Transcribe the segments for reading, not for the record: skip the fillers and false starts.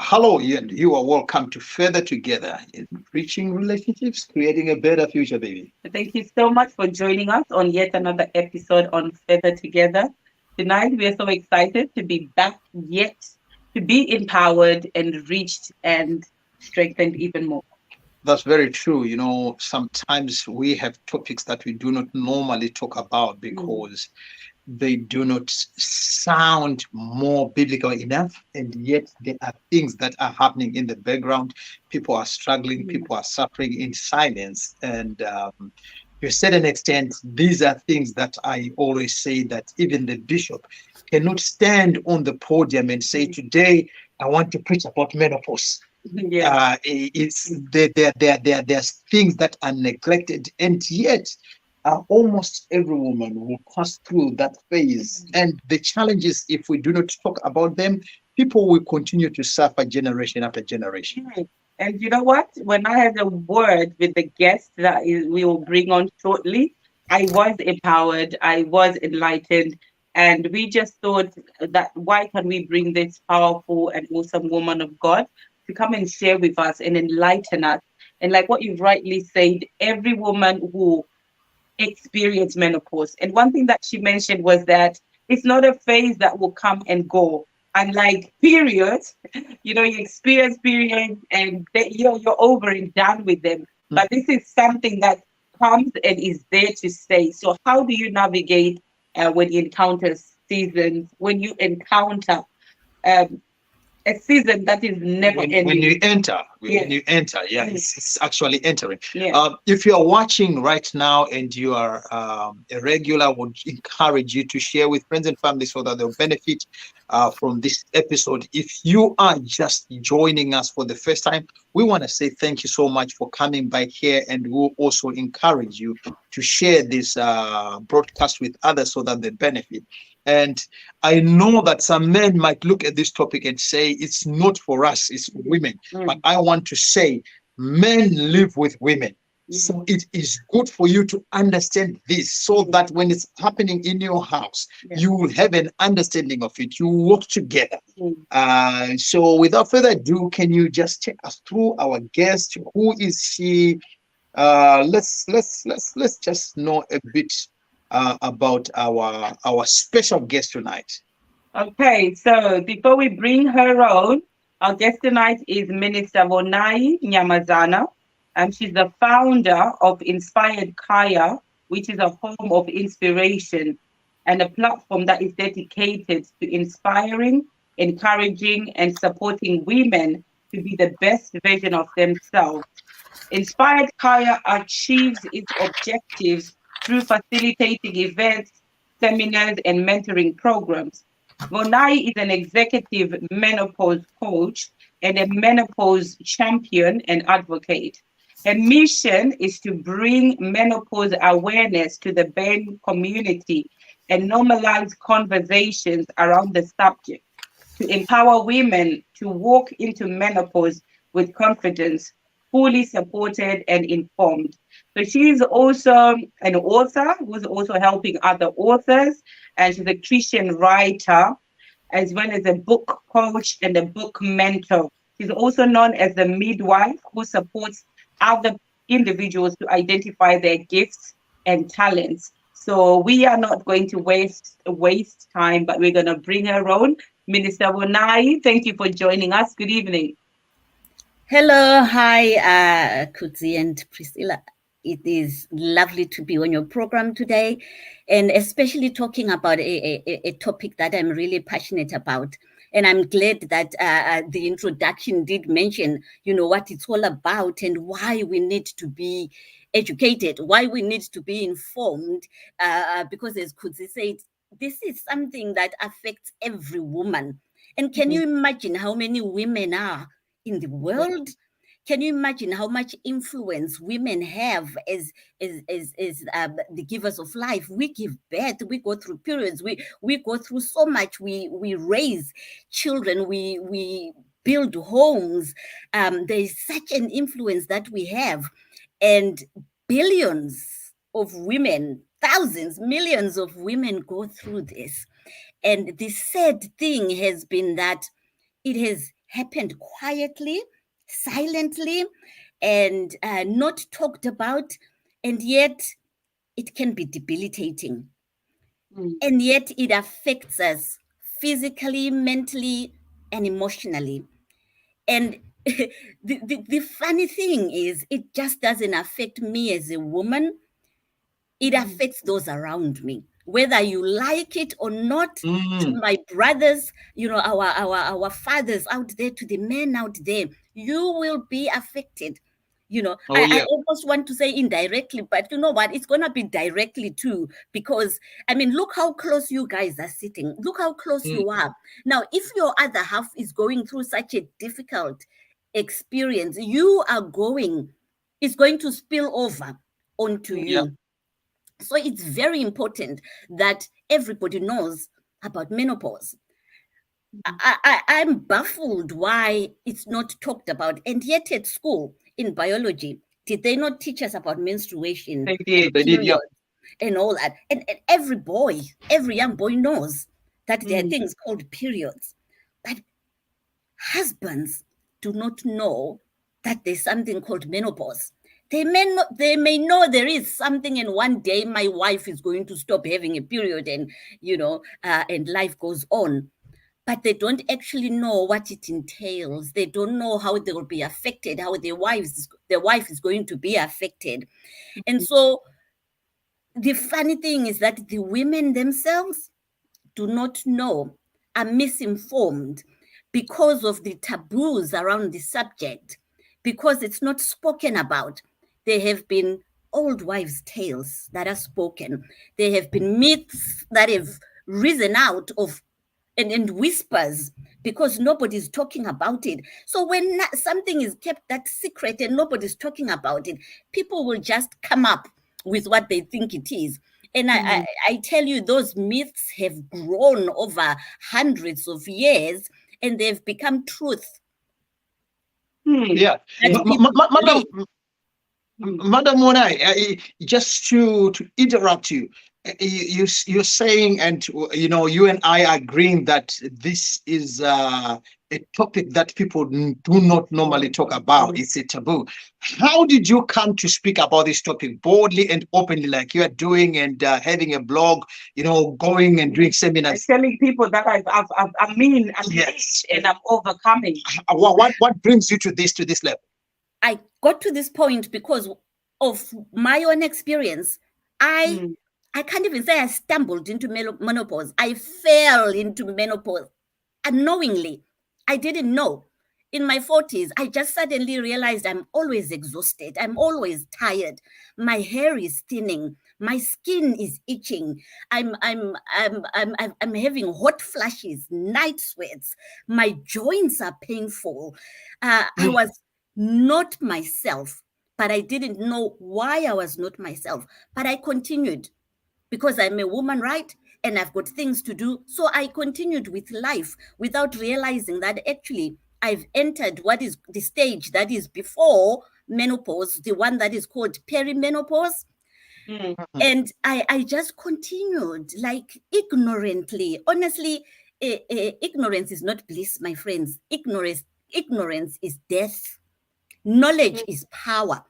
Hello, and you are welcome to Further Together, enriching relationships, creating a better future, baby. Thank you so much for joining us on yet another episode on Feather Together. Tonight, we are so excited to be back yet to be empowered, enriched, and strengthened even more. That's very true. Sometimes we have topics that we do not normally talk about Mm, because they do not sound more biblical enough. And yet, there are things that are happening in the background. People are struggling, mm, people are suffering in silence. And to a certain extent, these are things that I always say that even the bishop cannot stand on the podium and say, mm. "Today, I want to preach about menopause." Yes. It's there's things that are neglected, and yet almost every woman will pass through that phase. And the challenge is, if we do not talk about them, people will continue to suffer generation after generation. Yes. And you know what? When I had a word with the guest we will bring on shortly, I was empowered, I was enlightened, and we just thought that why can we bring this powerful and awesome woman of God to come and share with us and enlighten us? And like what you've rightly said, every woman who experienced menopause, and one thing that she mentioned was that it's not a phase that will come and go. Unlike periods, you experience periods and you're over and done with them. Mm. But this is something that comes and is there to stay. So how do you navigate when you encounter seasons, when you encounter um, a season that is never When ending? you enter, Yeah. yeah, Mm. it's actually entering. Yeah. If you are watching right now and you are a regular, would encourage you to share with friends and family so that they'll benefit from this episode. If you are just joining us for the first time, we want to say thank you so much for coming by here, and we'll also encourage you to share this broadcast with others so that they benefit. And I know that some men might look at this topic and say it's not for us, it's for women. But Mm. I want to say men live with women. Mm. So it is good for you to understand this so that when it's happening in your house, Yeah. you will have an understanding of it. You work together. Mm. So without further ado, can you just take us through our guest? Who is she? Let's just know a bit about our special guest tonight. Okay, so before we bring her on, our guest tonight is Minister Vonayi Nyamazana, and she's the founder of Inspired Kaya, which is a home of inspiration and a platform that is dedicated to inspiring, encouraging, and supporting women to be the best version of themselves. Inspired Kaya achieves its objectives through facilitating events, seminars, and mentoring programs. Vonai is an executive menopause coach and a menopause champion and advocate. Her mission is to bring menopause awareness to the BAME community and normalize conversations around the subject to empower women to walk into menopause with confidence, fully supported and informed. So she's also an author who's also helping other authors, and she's a Christian writer as well as a book coach and a book mentor. She's also known as the midwife who supports other individuals to identify their gifts and talents. So we are not going to waste time, but we're going to bring her on. Minister Vonai, thank you for joining us. Good evening. Hello, hi, Kutsi and Priscilla. It is lovely to be on your program today, and especially talking about a topic that I'm really passionate about. And I'm glad that the introduction did mention, what it's all about and why we need to be educated, why we need to be informed, because as Kutsi said, this is something that affects every woman. And can you imagine how many women are in the world? Can you imagine how much influence women have as the givers of life? We give birth, we go through periods, we go through so much. We raise children, we build homes. There is such an influence that we have, and billions of women, thousands, millions of women go through this. And the sad thing has been that it has happened quietly, silently, and not talked about, and yet it can be debilitating. And yet it affects us physically, mentally, and emotionally. And the funny thing is, it just doesn't affect me as a woman, it affects those around me, whether you like it or not. To Mm. my brothers, our fathers out there, to the men out there, you will be affected. Oh I yeah. almost want to say indirectly, but you know what, it's going to be directly too, because I mean, look how close you guys are sitting, look how close Mm. you are. Now, if your other half is going through such a difficult experience, it's going to spill over onto Yeah. you. So it's very important that everybody knows about menopause. I'm baffled why it's not talked about. And yet at school, in biology, did they not teach us about menstruation They and did. They did. Yeah. periods and all that? And every young boy knows that there are Mm. things called periods. But husbands do not know that there's something called menopause. They may know there is something, and one day my wife is going to stop having a period, and and life goes on. But they don't actually know what it entails. They don't know how they will be affected, how their wife is going to be affected. And so the funny thing is that the women themselves do not know, are misinformed because of the taboos around the subject, because it's not spoken about. There have been old wives' tales that are spoken. There have been myths that have risen out of and whispers, because nobody's talking about it. So when something is kept that secret and nobody's talking about it, people will just come up with what they think it is. And I tell you, those myths have grown over hundreds of years, and they've become truth Mm. Yeah. that Mm. people Madam, believe. Mm. Madam Vonayi, just to interrupt you, you're saying, and you and I are agreeing that this is a topic that people do not normally talk about. It's a taboo. How did you come to speak about this topic boldly and openly, like you are doing, and having a blog, going and doing I'm seminars? telling people that I'm Yes. and I'm overcoming. What brings you to this level? I got to this point because of my own experience. I Mm. I can't even say I stumbled into menopause. I fell into menopause unknowingly. I didn't know. In my 40s, I just suddenly realized I'm always exhausted. I'm always tired. My hair is thinning. My skin is itching. I'm having hot flashes, night sweats. My joints are painful. I Mm. was not myself, but I didn't know why I was not myself. But I continued because I'm a woman, right? And I've got things to do. So I continued with life without realizing that actually I've entered what is the stage that is before menopause, the one that is called perimenopause. Mm. And I just continued like ignorantly. Honestly, ignorance is not bliss, my friends. Ignorance is death. Knowledge is power.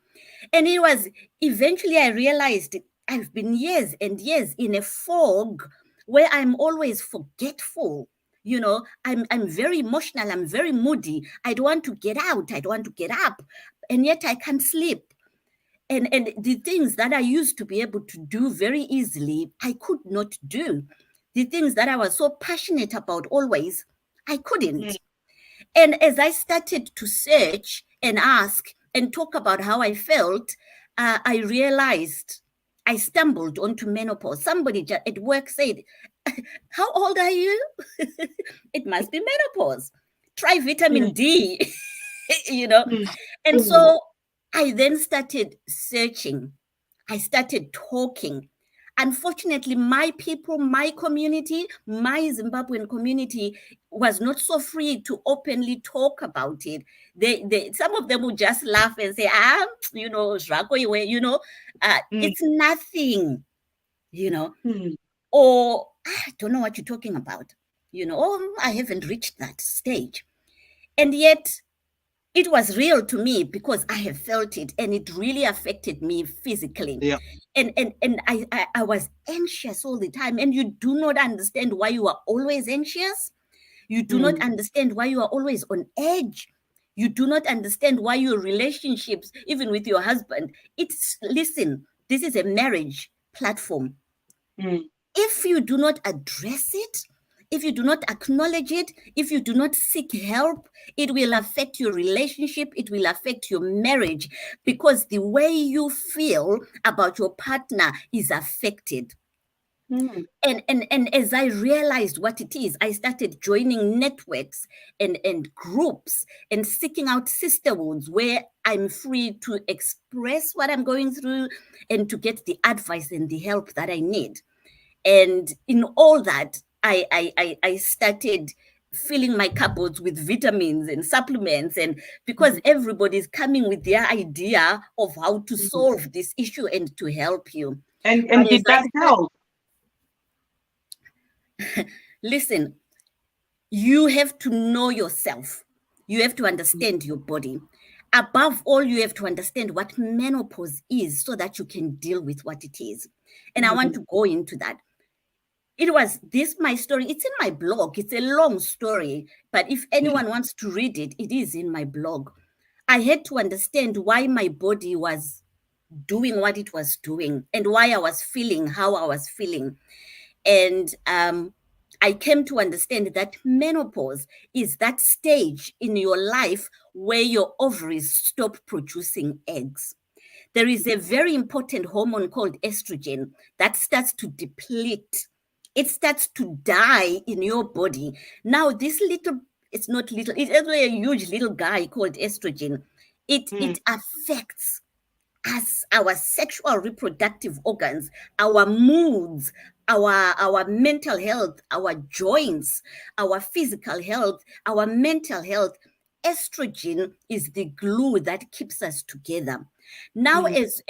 And it was eventually I realized I've been years and years in a fog where I'm always forgetful. I'm very emotional, I'm very moody. I don't want to get out, I don't want to get up, and yet I can't sleep. And the things that I used to be able to do very easily, I could not do. The things that I was so passionate about always, I Mm. couldn't. And as I started to search and ask and talk about how I felt, I realized I stumbled onto menopause. Somebody at work said, "How old are you?" It must be menopause. Try Mm. vitamin D, you know. Mm. And so I then started searching. I started talking. Unfortunately, my people, my community, my Zimbabwean community was not so free to openly talk about it. Some of them would just laugh and say, Zrako iwe, Mm. it's nothing, you know, Mm. or I don't know what you're talking about, oh, I haven't reached that stage. And yet it was real to me because I have felt it, and it really affected me physically. Yeah. And I was anxious all the time. And you do not understand why you are always anxious. You do not understand why you are always on edge. You do not understand why your relationships, even with your husband, listen, this is a marriage platform. If you do not address it, if you do not acknowledge it, if you do not seek help, it will affect your relationship, it will affect your marriage, because the way you feel about your partner is affected. And as I realized what it is, I started joining networks and groups and seeking out sisterhoods where I'm free to express what I'm going through and to get the advice and the help that I need. And in all that, I started filling my cupboards with vitamins and supplements, and because everybody's coming with their idea of how to solve this issue and to help you. And did that help? Listen, you have to know yourself. You have to understand your body. Above all, you have to understand what menopause is so that you can deal with what it is. And I want to go into that. It was this, my story. It's in my blog. It's a long story, but if anyone wants to read it, it is in my blog. I had to understand why my body was doing what it was doing and why I was feeling how I was feeling. And I came to understand that menopause is that stage in your life where your ovaries stop producing eggs. There is a very important hormone called estrogen that starts to deplete. It starts to die in your body. Now, this little, it's not little, it's actually a huge little guy called estrogen. It affects us, our sexual reproductive organs, our moods, our mental health, our joints, our physical health, our mental health. Estrogen is the glue that keeps us together. Now, as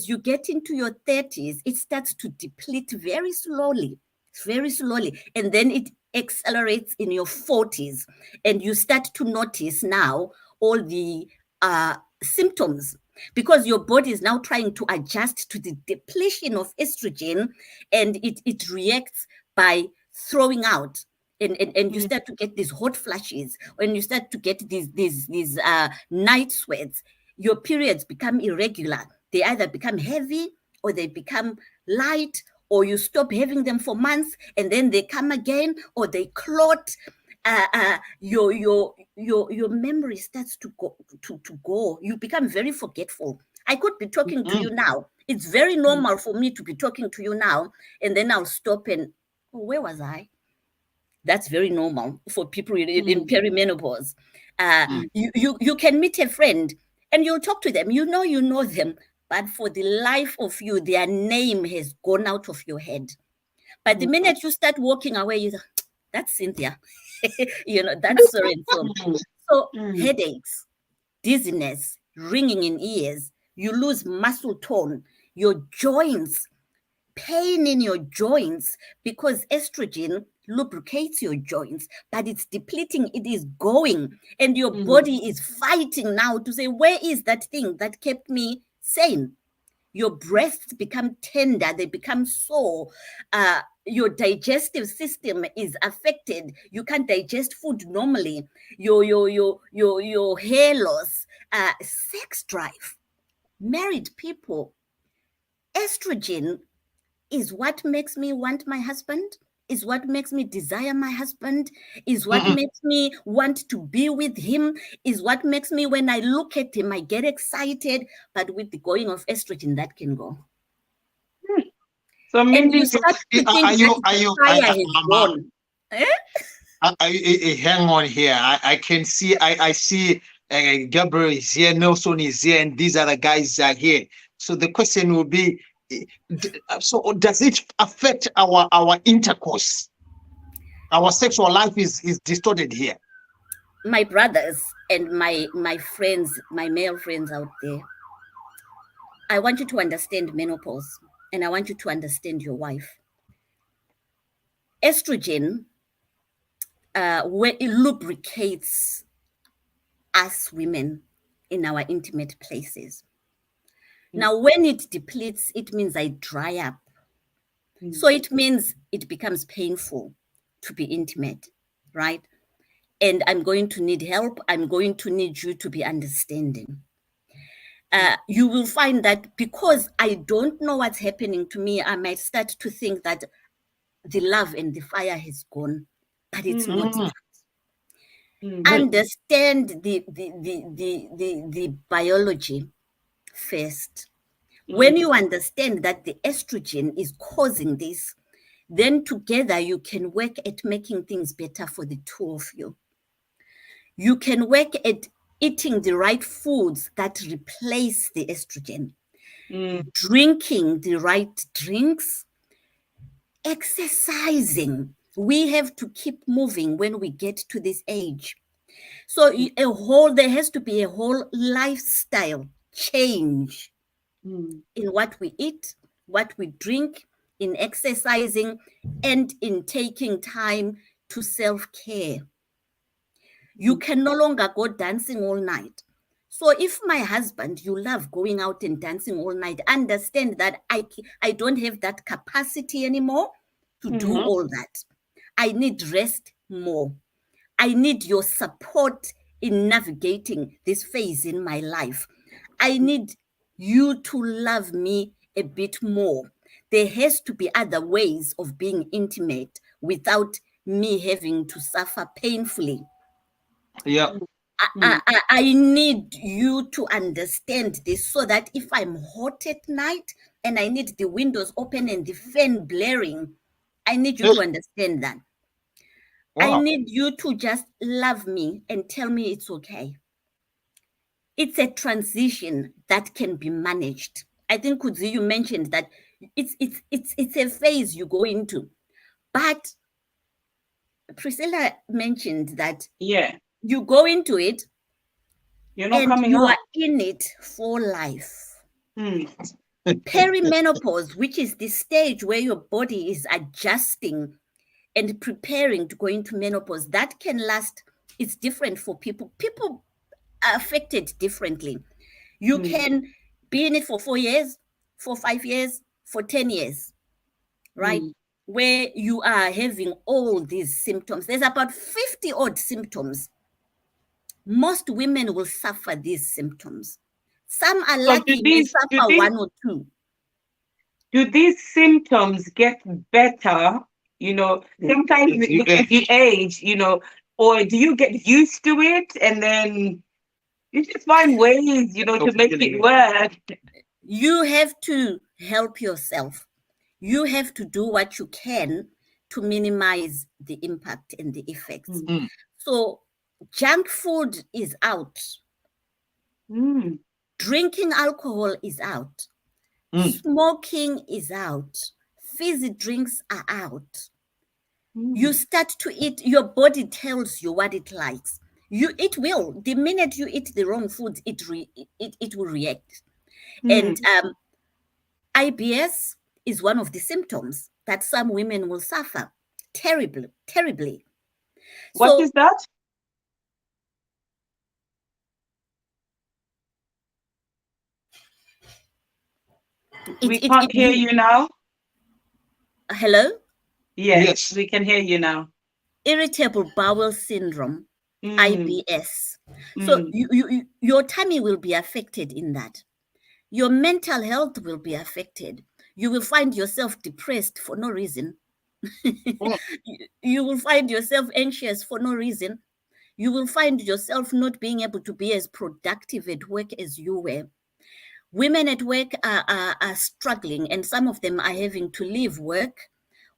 you get into your 30s, it starts to deplete very slowly, and then it accelerates in your 40s, and you start to notice now all the symptoms, because your body is now trying to adjust to the depletion of estrogen, and it reacts by throwing out. And you start to get these hot flashes, and you start to get these night sweats. Your periods become irregular. They either become heavy or they become light, or you stop having them for months and then they come again, or they clot. Your memory starts to go. You become very forgetful. I could be talking to you now. It's very normal for me to be talking to you now, and then I'll stop and, oh, where was I? That's very normal for people in perimenopause. You can meet a friend and you'll talk to them. You know them, but for the life of you, their name has gone out of your head. But the minute you start walking away, you say, that's Cynthia. That's so and so. So headaches, dizziness, ringing in ears, you lose muscle tone, your joints, pain in your joints, because estrogen lubricates your joints, but it's depleting, it is going, and your body is fighting now to say, where is that thing that kept me sane? Your breasts become tender, they become sore. Your digestive system is affected. You can't digest food normally. Your hair loss, sex drive. Married people, estrogen is what makes me want my husband, is what makes me desire my husband, is what makes me want to be with him, is what makes me, when I look at him, I get excited. But with the going of estrogen, that can go. So And maybe you start to think that fire has gone. Hang on here. I can see. I see. Gabriel is here. Nelson is here, and these other guys are here. So the question will be: so does it affect our intercourse? Our sexual life is distorted here. My brothers and my friends, my male friends out there, I want you to understand menopause, and I want you to understand your wife. Estrogen, where it lubricates us women in our intimate places. Now, when it depletes, it means I dry up. So it means it becomes painful to be intimate, right? And I'm going to need help. I'm going to need you to be understanding. You will find that because I don't know what's happening to me, I might start to think that the love and the fire has gone, but it's not. Understand the biology first. When you understand that the estrogen is causing this, then together you can work at making things better for the two of you. You can work at eating the right foods that replace the estrogen, drinking the right drinks, exercising. We have to keep moving when we get to this age. So there has to be a whole lifestyle change in what we eat, what we drink, in exercising, and in taking time to self-care. You can no longer go dancing all night. So if my husband, you love going out and dancing all night, understand that I don't have that capacity anymore to do all that. I need rest more. I need your support in navigating this phase in my life. I need you to love me a bit more. There has to be other ways of being intimate without me having to suffer painfully. Yeah. I need you to understand this so that if I'm hot at night and I need the windows open and the fan blaring, I need you to understand that. I need you to just love me and tell me it's okay. It's a transition that can be managed. I think Kudzi, you mentioned that it's a phase you go into. But Priscilla mentioned that you go into it you're not and coming you out. are in it for life. Perimenopause, which is the stage where your body is adjusting and preparing to go into menopause, that can last. It's different for people. People are affected differently. You can be in it for 4 years, for 5 years, for 10 years, right? Where you are having all these symptoms. There's about 50 odd symptoms. Most women will suffer these symptoms. Some are lucky, may suffer one or two. Do these symptoms get better, sometimes with the age, or do you get used to it and then you just find ways, to make it work? You have to help yourself. You have to do what you can to minimize the impact and the effects. So junk food is out. Drinking alcohol is out. Smoking is out. Fizzy drinks are out. You start to eat, your body tells you what it likes. It will. The minute you eat the wrong food, it will react. And IBS is one of the symptoms that some women will suffer terribly. What is that? We can't hear you now. Hello? Yes, we can hear you now. Irritable bowel syndrome, IBS. So your tummy will be affected in that. Your mental health will be affected. You will find yourself depressed for no reason. You will find yourself anxious for no reason. You will find yourself not being able to be as productive at work as you were. Women at work are struggling, and some of them are having to leave work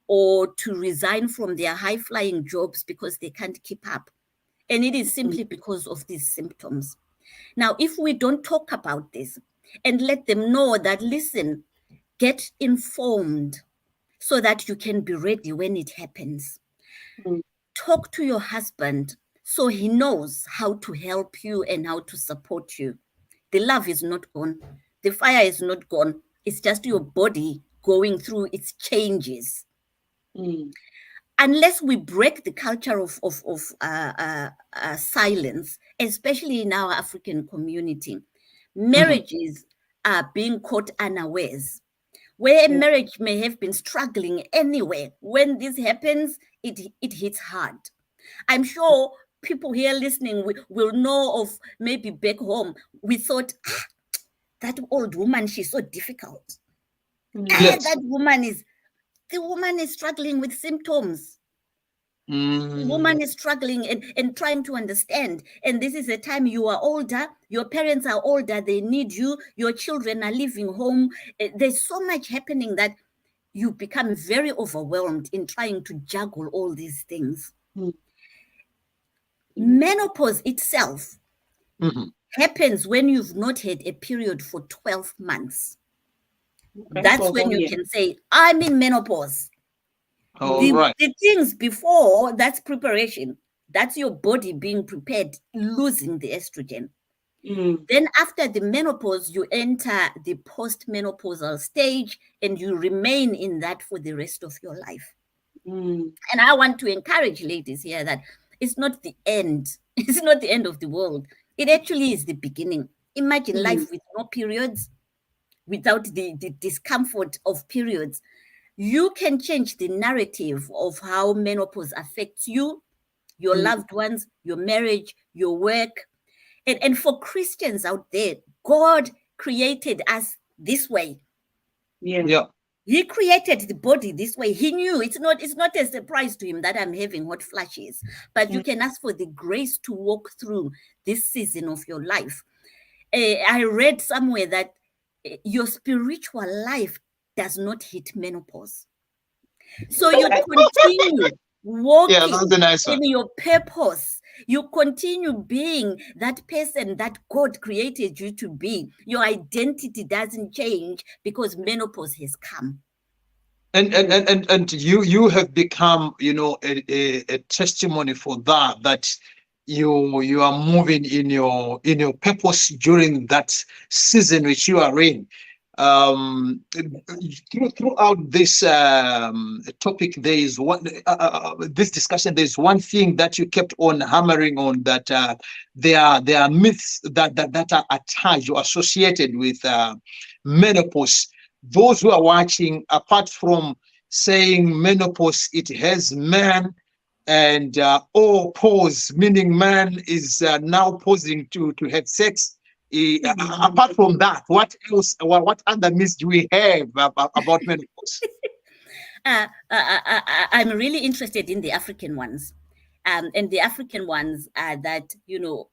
or to resign from their high-flying jobs because they can't keep up. And it is simply because of these symptoms. Now, if we don't talk about this and let them know that, listen, get informed so that you can be ready when it happens. Talk to your husband so he knows how to help you and how to support you. The love is not gone. The fire is not gone. It's just your body going through its changes. Unless we break the culture of silence especially in our African community, Mhm. marriages are being caught unawares. Where a marriage may have been struggling anyway, when this happens, it hits hard. I'm sure people here listening will know of maybe back home, we thought, that old woman, she's so difficult. Yes. That the woman is struggling with symptoms. The Mm. woman is struggling and trying to understand. And this is a time you are older, your parents are older, they need you, your children are leaving home. There's so much happening that you become very overwhelmed in trying to juggle all these things. Menopause itself Mhm. happens when you've not had a period for 12 months. Okay, That's so when you yeah. can say, I'm in menopause. All right. The things before, that's preparation. That's your body being prepared, losing the estrogen. Then after the menopause, you enter the postmenopausal stage and you remain in that for the rest of your life. And I want to encourage ladies here that it's not the end. It's not the end of the world. It actually is the beginning. Imagine life with no periods, without the discomfort of periods. You can change the narrative of how menopause affects you, your loved ones, your marriage, your work. And for Christians out there, God created us this way. Yeah. He created the body this way. He knew it's not a surprise to him that I'm having hot flashes, but you can ask for the grace to walk through this season of your life. I read somewhere that your spiritual life does not hit menopause. So you continue Yeah, that's walking a nice one. in your purpose. You continue being that person that God created you to be. Your identity doesn't change because menopause has come. And you have become, a testimony for that you are moving in your purpose during that season which you are in. Throughout this topic, there is this discussion, there's one thing that you kept on hammering on, that there are myths that are attached or associated with menopause. Those who are watching, apart from saying menopause, it has man, and or pause, meaning man is now pausing to have sex. Apart from that, what else? What other myths do we have about menopause? I'm really interested in the African ones. And the African ones are that,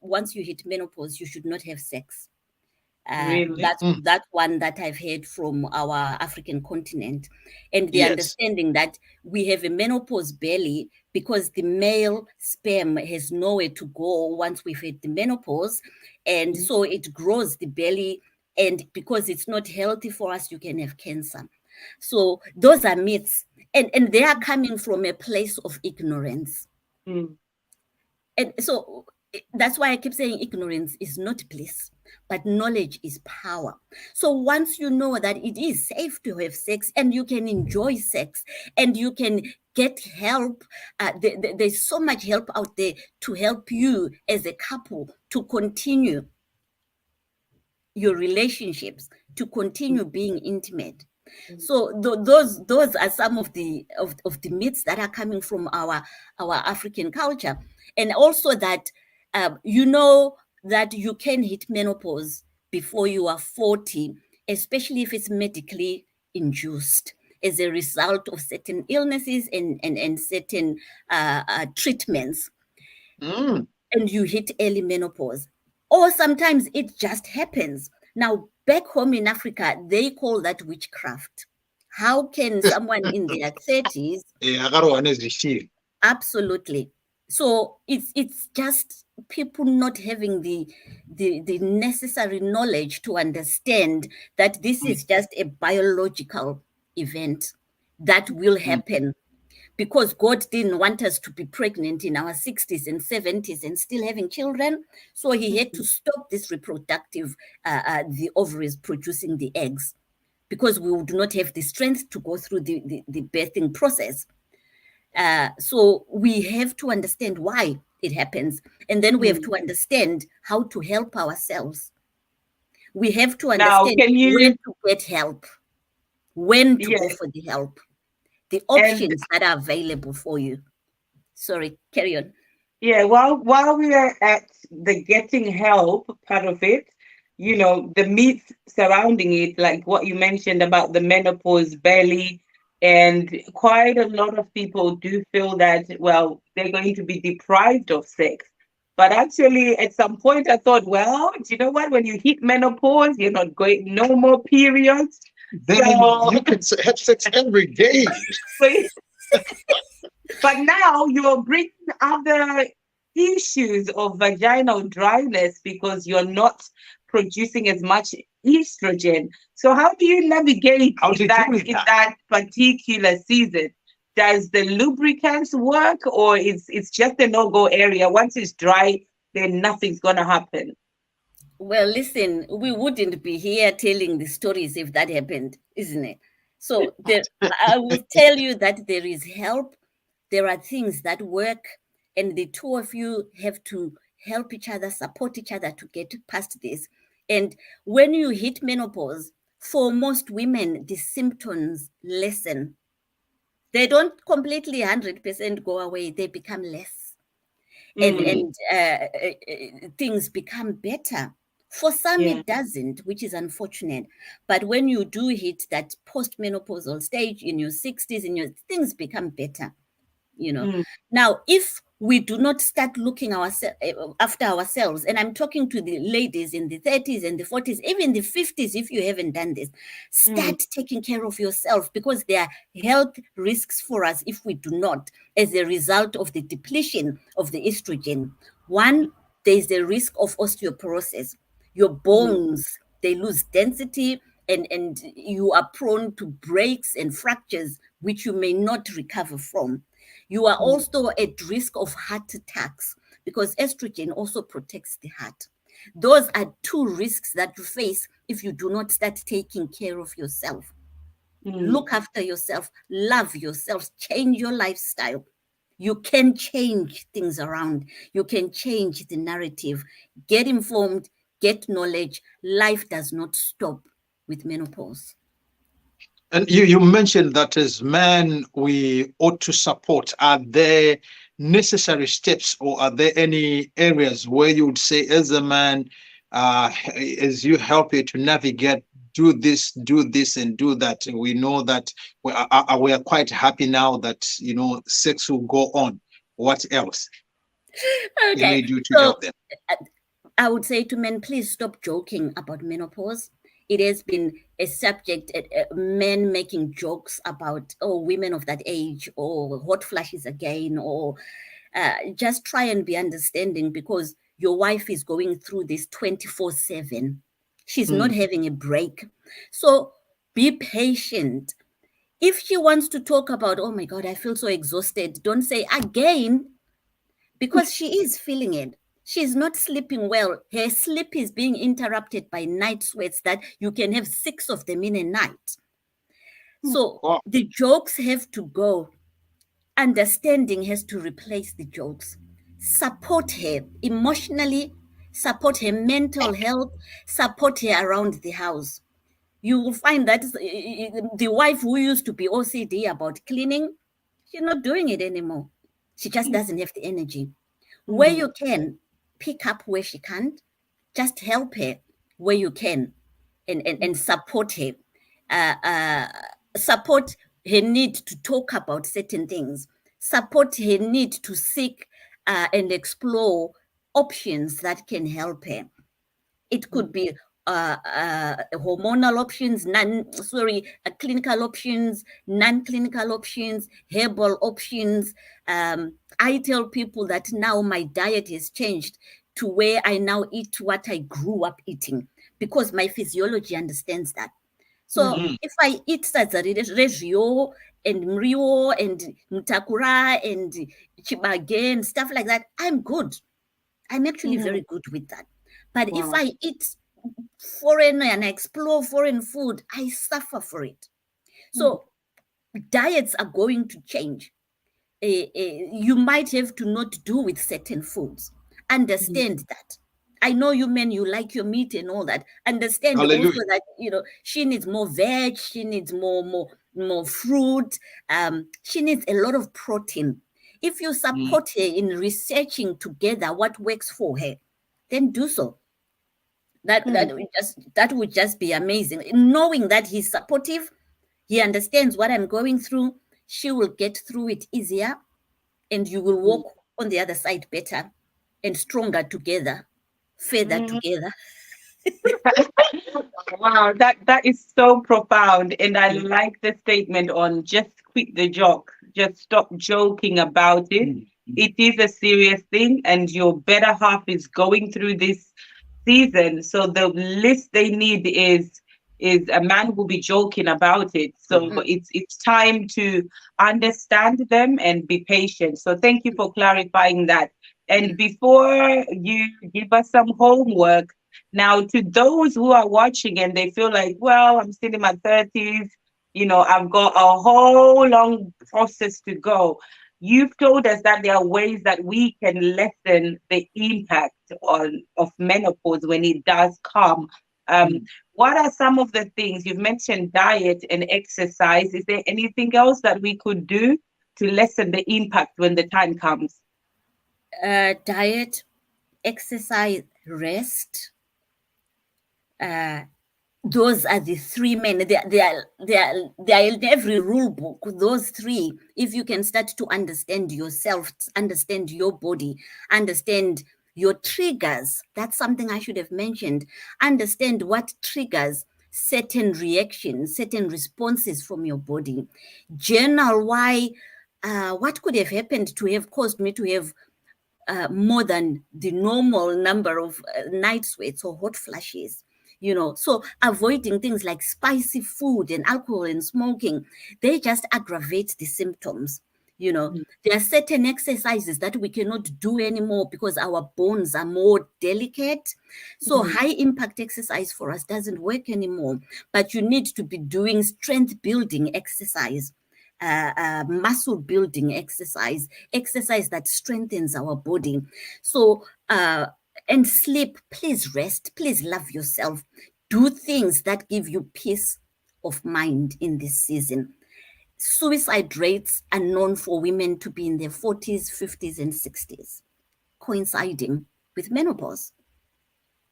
once you hit menopause, you should not have sex. Really? That's one that I've heard from our African continent, and the Yes. understanding that we have a menopause belly because the male sperm has nowhere to go once we've hit the menopause, and so it grows the belly, and because it's not healthy for us, you can have cancer. So those are myths, and they are coming from a place of ignorance. And so that's why I keep saying ignorance is not bliss, but knowledge is power. So once you know that it is safe to have sex and you can enjoy sex and you can get help, there's so much help out there to help you as a couple to continue your relationships, to continue being intimate. So those are some of the myths that are coming from our African culture, and also that that you can hit menopause before you are 40, especially if it's medically induced as a result of certain illnesses and certain treatments, Mm. and you hit early menopause. Or sometimes it just happens. Now, back home in Africa, they call that witchcraft. How can someone in their 30s? Yeah, I got one is the shield. Absolutely. So it's just people not having the necessary knowledge to understand that this is just a biological event that will happen, because God didn't want us to be pregnant in our 60s and 70s and still having children. So he had to stop this reproductive, the ovaries producing the eggs, because we would not have the strength to go through the birthing process. So we have to understand why. it happens. And then we have to understand how to help ourselves. We have to Now, understand can when you, to get help, when to go yes, for the help, the and options that are available for you. Sorry, carry on. yeah, while we are at the getting help part of it, the myths surrounding it, like what you mentioned about the menopause belly, and quite a lot of people do feel that, well, they're going to be deprived of sex. But actually, at some point, I thought, well, do you know what? When you hit menopause, you're not going, no more periods. Then So, you can have sex every day. so but now you're bringing other issues of vaginal dryness because you're not producing as much estrogen. So how do you navigate How to deal with in that? that particular season? Does the lubricants work, or it's just a no-go area? Once it's dry, then nothing's gonna happen. Well, listen, we wouldn't be here telling the stories if that happened, isn't it? So I will tell you that there is help. There are things that work, and the two of you have to help each other, support each other to get past this. And when you hit menopause, for most women, the symptoms lessen. They don't completely 100% go away, they become less. And Mm, things become better. For some, yeah. it doesn't, which is unfortunate. But when you do hit that postmenopausal stage in your 60s, things become better. Mm, Now, if we do not start looking after ourselves, and I'm talking to the ladies in the 30s and the 40s, even the 50s, if you haven't done this, mm, start taking care of yourself, because there are health risks for us if we do not, as a result of the depletion of the estrogen. One, there's the risk of osteoporosis. Your mm, bones, they lose density, and you are prone to breaks and fractures, which you may not recover from. You are mm, also at risk of heart attacks, because estrogen also protects the heart. Those are two risks that you face if you do not start taking care of yourself. mm, Look after yourself, love yourself, change your lifestyle. You can change things around. You can change the narrative. Get informed, get knowledge. Life does not stop with menopause. And you mentioned that as men, we ought to support. Are there necessary steps, or are there any areas where you would say, as a man, as you help you to navigate, do this, and do that? And we know that we are quite happy now that, sex will go on. What else can we Okay, do to so help them? uh, I would say to men, please stop joking about menopause. It has been a subject, men making jokes about, oh, women of that age, or hot flashes again, or just try and be understanding, because your wife is going through this 24/7. She's not Mm. having a break. So be patient. If she wants to talk about, oh my God, I feel so exhausted, don't say again, because she is feeling it. She's not sleeping well. Her sleep is being interrupted by night sweats that you can have 6 of them in a night. So Wow. the jokes have to go. Understanding has to replace the jokes. Support her emotionally, support her mental health, support her around the house. You will find that the wife who used to be OCD about cleaning, she's not doing it anymore. She just doesn't have the energy. Where mm, you can, pick up where she can't, just help her where you can, and support her. Uh, uh, Support her need to talk about certain things, support her need to seek and explore options that can help her. It mm, could be hormonal options, clinical options, non-clinical options, herbal options. I tell people that now my diet has changed to where I now eat what I grew up eating, because my physiology understands that. So mm, Mm. if I eat regio and mrio and mtakura and chibage and stuff like that, I'm good. I'm actually mm. very good with that. But if Wow. I eat foreign and explore foreign food, I suffer for it. Mm, So diets are going to change. you might have to not do with certain foods. Understand that. I know you men, you like your meat and all that. Understand also Hallelujah. that, she needs more veg, she needs more fruit. She needs a lot of protein. If you support her in researching together what works for her, then do so. That would just be amazing. Knowing that he's supportive, he understands what I'm going through, she will get through it easier, and you will walk on the other side better and stronger together, further together. Wow, that is so profound, and I like the statement on just quit the joke, just stop joking about it. It is a serious thing, and your better half is going through this season. So the least they need is a man who will be joking about it. So it's time to understand them and be patient. So thank you for clarifying that. And before you give us some homework, now, to those who are watching and they feel like, well, I'm still in my 30s, I've got a whole long process to go. You've told us that there are ways that we can lessen the impact of menopause when it does come. What are some of the things you've mentioned? Diet and exercise. Is there anything else that we could do to lessen the impact when the time comes? Diet, exercise, rest. Those are the three men. They are in every rule book. Those three, if you can start to understand yourself, understand your body, understand your triggers. That's something I should have mentioned. Understand what triggers certain reactions, certain responses from your body. Journal what could have happened to have caused me to have more than the normal number of night sweats or hot flashes. So avoiding things like spicy food and alcohol and smoking, they just aggravate the symptoms. There are certain exercises that we cannot do anymore because our bones are more delicate. So high impact exercise for us doesn't work anymore, but you need to be doing strength building exercise, muscle building exercise that strengthens our body. So, and sleep, please rest, please love yourself. Do things that give you peace of mind in this season. Suicide rates are known for women to be in their 40s, 50s, and 60s, coinciding with menopause.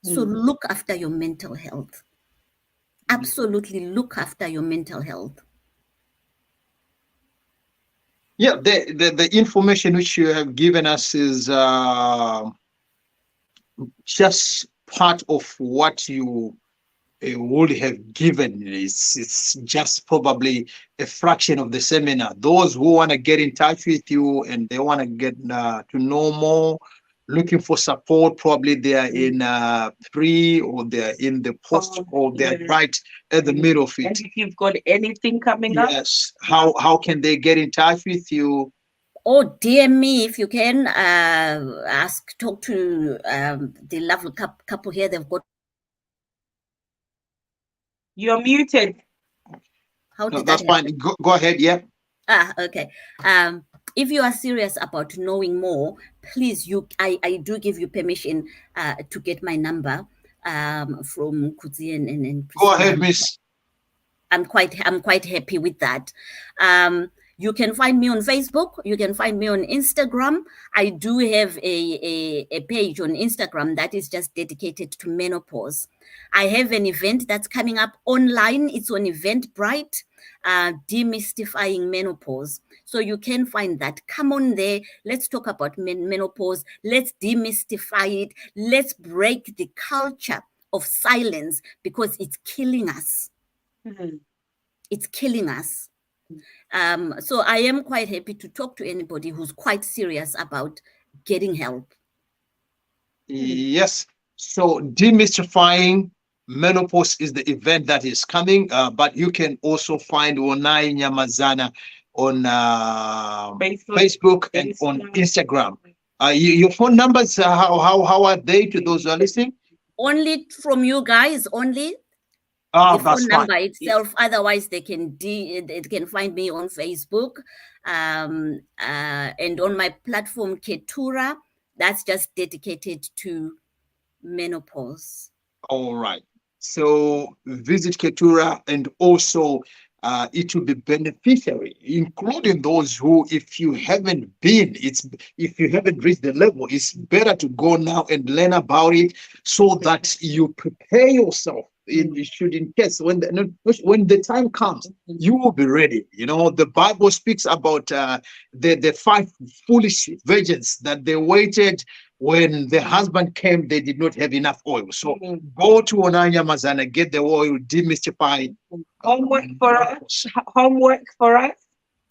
So look after your mental health. Absolutely look after your mental health. Yeah, the information which you have given us is just part of what you would have given. It's just probably a fraction of the seminar. Those who want to get in touch with you and they want to get to know more, looking for support, probably they are in pre or they're in the post or they're right at the middle of it. And if you've got anything coming up, yes, how can they get in touch with you? Or DM me if you can. Talk to the lovely couple here. They've got. You're muted. How No, did that's that fine. Go ahead. Yeah. Okay. If you are serious about knowing more, please, I do give you permission to get my number from Kutsi and Go Priscilla. ahead, Miss. I'm quite happy with that. You can find me on Facebook. You can find me on Instagram. I do have a page on Instagram that is just dedicated to menopause. I have an event that's coming up online. It's on Eventbrite, demystifying menopause. So you can find that. Come on there. Let's talk about menopause. Let's demystify it. Let's break the culture of silence because it's killing us. It's killing us. So I am quite happy to talk to anybody who's quite serious about getting help. Yes. So demystifying menopause is the event that is coming, but you can also find Vonayi Nyamazana on Facebook and on Instagram. Your phone numbers, how are they to those who are listening? Only from you guys, only. Ah, The that's phone fine. number itself. Otherwise, they can find me on Facebook, and on my platform Ketura. That's just dedicated to menopause. All right. So visit Ketura, and also it will be beneficiary, including those who, if you haven't been, if you haven't reached the level, it's better to go now and learn about it so that you prepare yourself. In should in case when the time comes, you will be ready. You know, the Bible speaks about the five foolish virgins that they waited when the husband came, they did not have enough oil. So go to Vonayi Nyamazana, get the oil, demystify. Homework for us. Homework for us.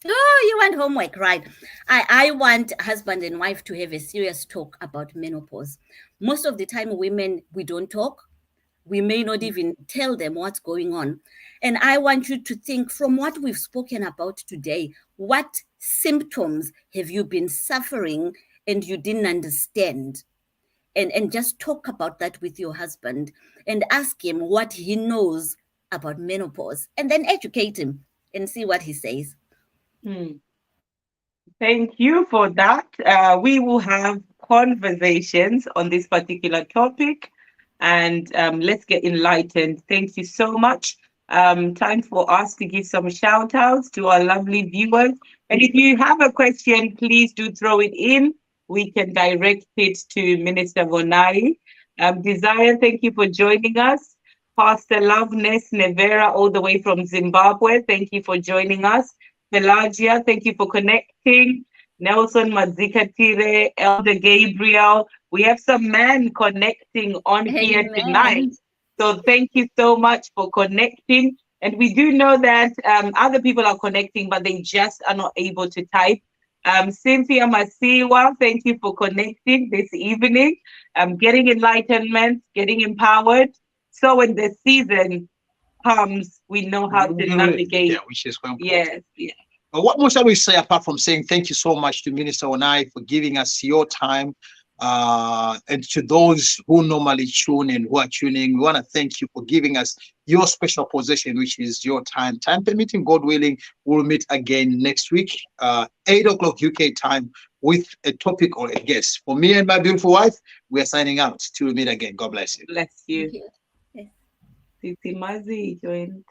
Oh, you want homework, right? I want husband and wife to have a serious talk about menopause. Most of the time, women, we don't talk. We may not even tell them what's going on. And I want you to think, from what we've spoken about today, what symptoms have you been suffering and you didn't understand? And just talk about that with your husband and ask him what he knows about menopause, and then educate him and see what he says. Hmm. Thank you for that. We will have conversations on this particular topic, and let's get enlightened. Thank you so much. Time for us to give some shout outs to our lovely viewers. And if you have a question, please do throw it in. We can direct it to Minister Vonayi. Desire, thank you for joining us. Pastor Loveness Nevera, all the way from Zimbabwe, thank you for joining us. Pelagia, thank you for connecting. Nelson Mazikatire, Elder Gabriel. We have some men connecting on here tonight. Amen. So thank you so much for connecting. And we do know that other people are connecting, but they just are not able to type. Cynthia Masiwa, thank you for connecting this evening. Getting enlightenment, getting empowered. So when the season comes, we know how to navigate. Yeah, which is quite important. Yes, yes. What more shall we say apart from saying thank you so much to Minister Vonayi for giving us your time, and to those who normally tune in, who are tuning, we want to thank you for giving us your special possession, which is your time. Time permitting, God willing, we'll meet again next week, 8 o'clock UK time, with a topic or a guest. For me and my beautiful wife, we are signing out. Till we meet again. God bless you. Bless Thank you. you. Yes. Titi Mazi joined.